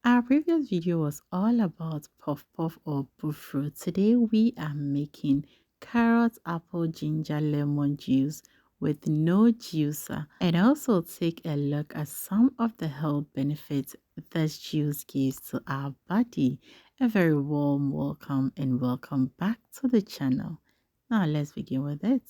Our previous video was all about puff puff or buffro. Today we are making carrot, apple, ginger, lemon juice with no juicer, and also take a look at some of the health benefits this juice gives to our body. A very warm welcome and welcome back to the channel. Now let's begin with it.